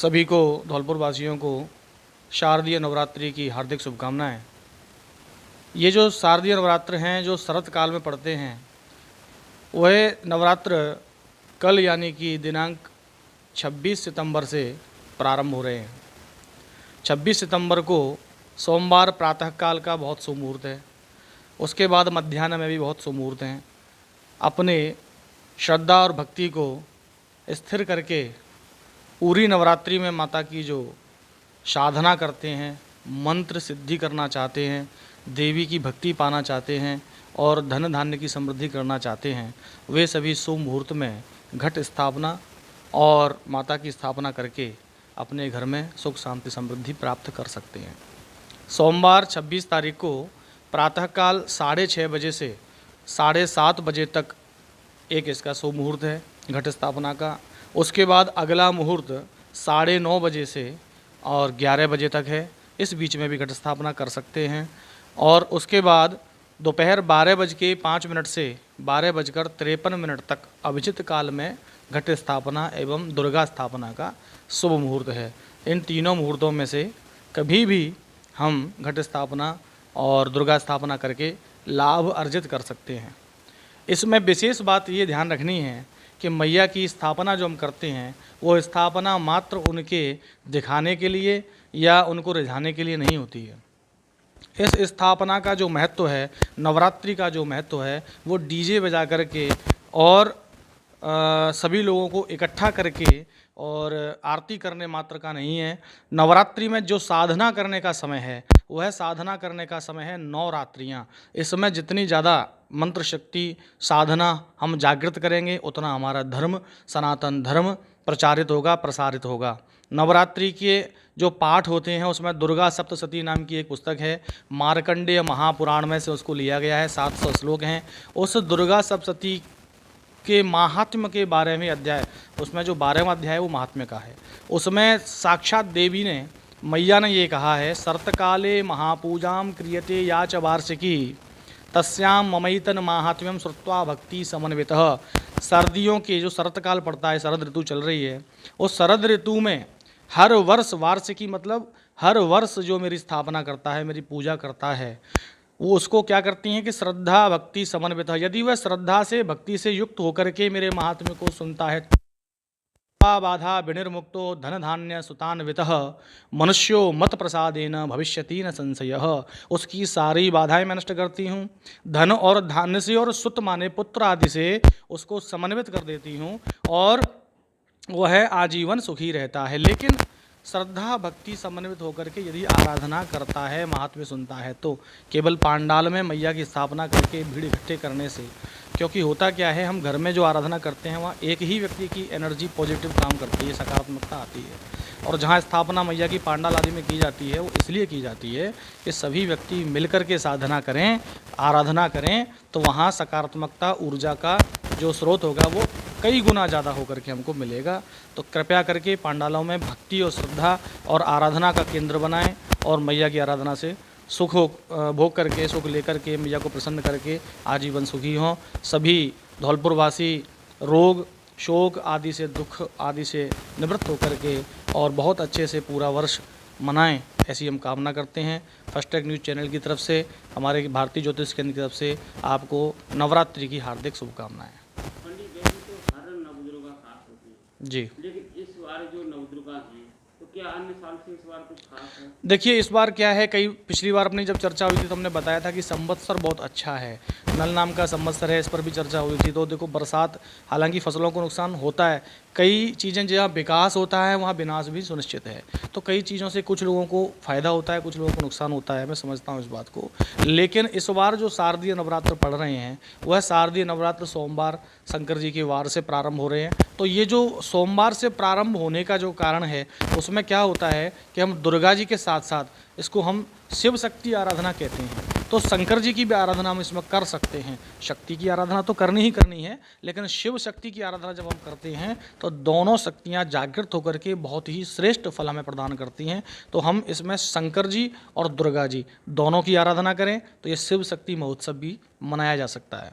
सभी को, धौलपुर वासियों को शारदीय नवरात्रि की हार्दिक शुभकामनाएं। ये जो शारदीय नवरात्र हैं जो शरत काल में पड़ते हैं, वह नवरात्र कल यानी कि दिनांक 26 सितंबर से प्रारंभ हो रहे हैं। 26 सितंबर को सोमवार प्रातःकाल का बहुत शुभ मुहूर्त है। उसके बाद मध्याह्न में भी बहुत शुभ मुहूर्त हैं। अपने श्रद्धा और भक्ति को स्थिर करके पूरी नवरात्रि में माता की जो साधना करते हैं, मंत्र सिद्धि करना चाहते हैं, देवी की भक्ति पाना चाहते हैं और धन धान्य की समृद्धि करना चाहते हैं, वे सभी शुभ मुहूर्त में घट स्थापना और माता की स्थापना करके अपने घर में सुख शांति समृद्धि प्राप्त कर सकते हैं। सोमवार 26 तारीख को प्रातःकाल 6:30 बजे से 7:30 बजे तक एक इसका शुभ मुहूर्त है घट स्थापना का। उसके बाद अगला मुहूर्त 9:30 बजे से और 11 बजे तक है। इस बीच में भी घट स्थापना कर सकते हैं। और उसके बाद दोपहर 12:05 से 12:53 तक अभिजित काल में घट स्थापना एवं दुर्गा स्थापना का शुभ मुहूर्त है। इन तीनों मुहूर्तों में से कभी भी हम घट स्थापना और दुर्गा स्थापना करके लाभ अर्जित कर सकते हैं। इसमें विशेष बात ये ध्यान रखनी है कि मैया की स्थापना जो हम करते हैं वो स्थापना मात्र उनके दिखाने के लिए या उनको रिझाने के लिए नहीं होती है। इस स्थापना का जो महत्व है, नवरात्रि का जो महत्व है, वो डीजे बजा करके और सभी लोगों को इकट्ठा करके और आरती करने मात्र का नहीं है। नवरात्रि में जो साधना करने का समय है वह साधना करने का समय है 9 रात्रियाँ। इसमें जितनी ज़्यादा मंत्र शक्ति साधना हम जागृत करेंगे उतना हमारा धर्म, सनातन धर्म प्रचारित होगा, प्रसारित होगा। नवरात्रि के जो पाठ होते हैं उसमें दुर्गा सप्तशती नाम की एक पुस्तक है, मार्कंडेय महापुराण में से उसको लिया गया है। 700 श्लोक हैं। उस दुर्गा सप्तशती के महात्म्य के 12वें अध्याय, उसमें जो 12वां अध्याय है वो महात्म्य का है। उसमें साक्षात देवी ने, मैया ने ये कहा है, सर्तकाले महापूजाम क्रियते या च वार्षिकी तस्याम ममैतन महात्म्यम श्रुत्वा भक्ति समन्वितः। सर्दियों के जो शरतकाल पड़ता है, शरद ऋतु चल रही है, उस शरद ऋतु में हर वर्ष, वार्षिकी मतलब हर वर्ष जो मेरी स्थापना करता है, मेरी पूजा करता है, वो उसको क्या करती हैं कि श्रद्धा भक्ति समन्वित है। यदि वह श्रद्धा से भक्ति से युक्त होकर के मेरे महात्म्य को सुनता है, बाधा विनिर्मुक्तो धन धान्य सुतान्वितः मनुष्यो मत प्रसादेन भविष्यति न संशयः। उसकी सारी बाधाएं मैं नष्ट करती हूँ, धन और धान्य से और सुत माने पुत्र आदि से उसको समन्वित कर देती हूँ और वह आजीवन सुखी रहता है। लेकिन श्रद्धा भक्ति समन्वित होकर के यदि आराधना करता है, महात्म्य सुनता है, तो केवल पांडाल में मैया की स्थापना करके भीड़ इकट्ठे करने से, क्योंकि होता क्या है, हम घर में जो आराधना करते हैं वहाँ एक ही व्यक्ति की एनर्जी पॉजिटिव काम करती है, सकारात्मकता आती है। और जहाँ स्थापना मैया की पांडाल आदि में की जाती है वो इसलिए की जाती है कि सभी व्यक्ति मिलकर के साधना करें, आराधना करें, तो वहाँ सकारात्मकता, ऊर्जा का जो स्रोत होगा वो कई गुना ज़्यादा होकर के हमको मिलेगा। तो कृपया करके पांडालों में भक्ति और श्रद्धा और आराधना का केंद्र बनाएं और मैया की आराधना से सुख भोग करके, सुख लेकर के, मैया को प्रसन्न करके आजीवन सुखी हों। सभी धौलपुर वासी रोग शोक आदि से, दुख आदि से निवृत्त होकर के और बहुत अच्छे से पूरा वर्ष मनाएं, ऐसी हम कामना करते हैं। फर्स्ट टेक न्यूज़ चैनल की तरफ से, हमारे भारतीय ज्योतिष केंद्र की तरफ से आपको नवरात्रि की हार्दिक शुभकामनाएं। जी, लेकिन इस बार जो नवदुर्गा है तो क्या अन्य साल से इस बार कुछ खास है? देखिए इस बार क्या है, कई पिछली बार अपनी जब चर्चा हुई थी तो हमने बताया था कि संवत्सर बहुत अच्छा है, नल नाम का संवत्सर है, इस पर भी चर्चा हुई थी। तो देखो बरसात, हालांकि फसलों को नुकसान होता है, कई चीज़ें जहाँ विकास होता है वहाँ विनाश भी सुनिश्चित है। तो कई चीज़ों से कुछ लोगों को फ़ायदा होता है, कुछ लोगों को नुकसान होता है, मैं समझता हूँ इस बात को। लेकिन इस बार जो शारदीय नवरात्र पढ़ रहे हैं वह शारदीय नवरात्र सोमवार शंकर जी के वार से प्रारंभ हो रहे हैं। तो ये जो सोमवार से प्रारंभ होने का जो कारण है उसमें क्या होता है कि हम दुर्गा जी के साथ साथ इसको हम शिव शक्ति आराधना कहते हैं। तो शंकर जी की भी आराधना हम इसमें कर सकते हैं। शक्ति की आराधना तो करनी ही करनी है, लेकिन शिव शक्ति की आराधना जब हम करते हैं तो दोनों शक्तियाँ जागृत होकर के बहुत ही श्रेष्ठ फल हमें प्रदान करती हैं। तो हम इसमें शंकर जी और दुर्गा जी दोनों की आराधना करें तो ये शिव शक्ति महोत्सव भी मनाया जा सकता है।